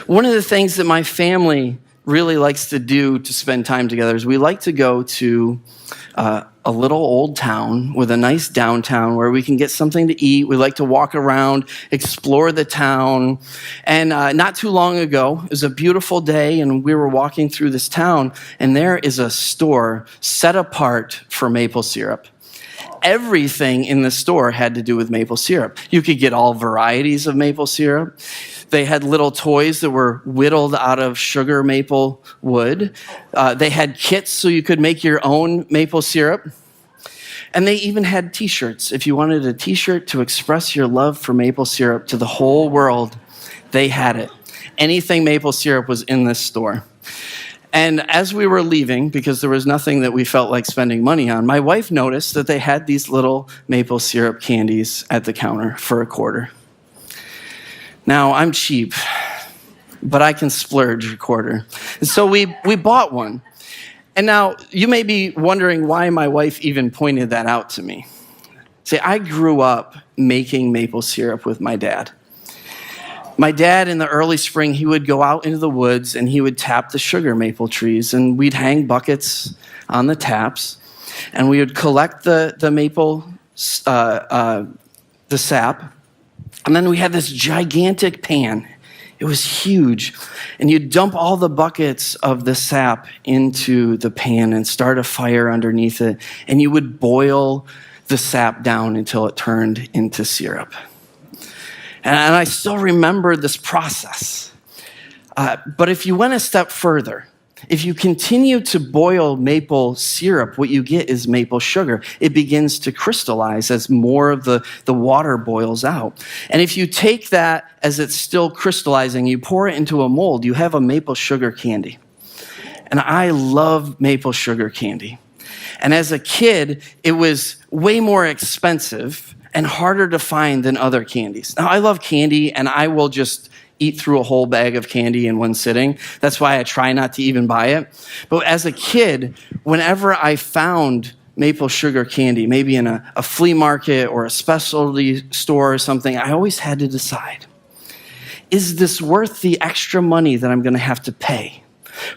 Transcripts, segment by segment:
One of the things that my family really likes to do to spend time together is we like to go to a little old town with a nice downtown where we can get something to eat. We like to walk around, explore the town. And not too long ago, it was a beautiful day, and we were walking through this town, and there is a store set apart for maple syrup. Everything in the store had to do with maple syrup. You could get all varieties of maple syrup. They had little toys that were whittled out of sugar maple wood. They had kits so you could make your own maple syrup. And they even had t-shirts. If you wanted a t-shirt to express your love for maple syrup to the whole world, they had it. Anything maple syrup was in this store. And as we were leaving, because there was nothing that we felt like spending money on, my wife noticed that they had these little maple syrup candies at the counter for $0.25. Now, I'm cheap, but I can splurge $0.25. And so we bought one. And now, you may be wondering why my wife even pointed that out to me. See, I grew up making maple syrup with my dad. My dad, in the early spring, he would go out into the woods and he would tap the sugar maple trees, and we'd hang buckets on the taps, and we would collect the maple, the sap, and then we had this gigantic pan. It was huge, and you'd dump all the buckets of the sap into the pan and start a fire underneath it, and you would boil the sap down until it turned into syrup. And I still remember this process. But if you went a step further, if you continue to boil maple syrup, what you get is maple sugar. It begins to crystallize as more of the water boils out. And if you take that as it's still crystallizing, you pour it into a mold, you have a maple sugar candy. And I love maple sugar candy. And as a kid, it was way more expensive and harder to find than other candies. Now, I love candy, and I will just eat through a whole bag of candy in one sitting. That's why I try not to even buy it. But as a kid, whenever I found maple sugar candy, maybe in a flea market or a specialty store or something, I always had to decide, is this worth the extra money that I'm going to have to pay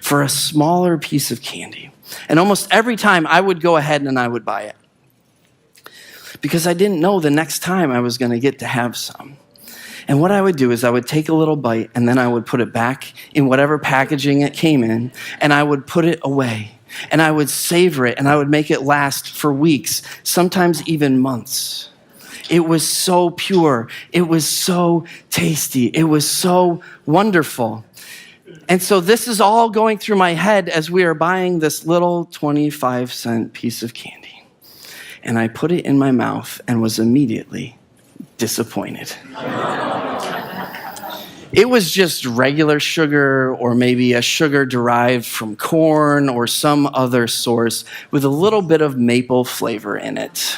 for a smaller piece of candy? And almost every time I would go ahead and I would buy it, because I didn't know the next time I was going to get to have some. And what I would do is I would take a little bite, and then I would put it back in whatever packaging it came in, and I would put it away, and I would savor it, and I would make it last for weeks, sometimes even months. It was so pure. It was so tasty. It was so wonderful. And so this is all going through my head as we are buying this little 25-cent piece of candy. And I put it in my mouth and was immediately disappointed. It was just regular sugar, or maybe a sugar derived from corn or some other source with a little bit of maple flavor in it.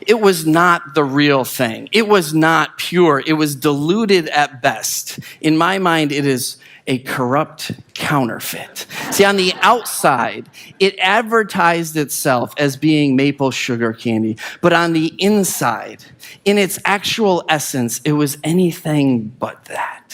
It was not the real thing. It was not pure. It was diluted at best. In my mind, it is a corrupt counterfeit. See, on the outside, it advertised itself as being maple sugar candy, but on the inside, in its actual essence, it was anything but that.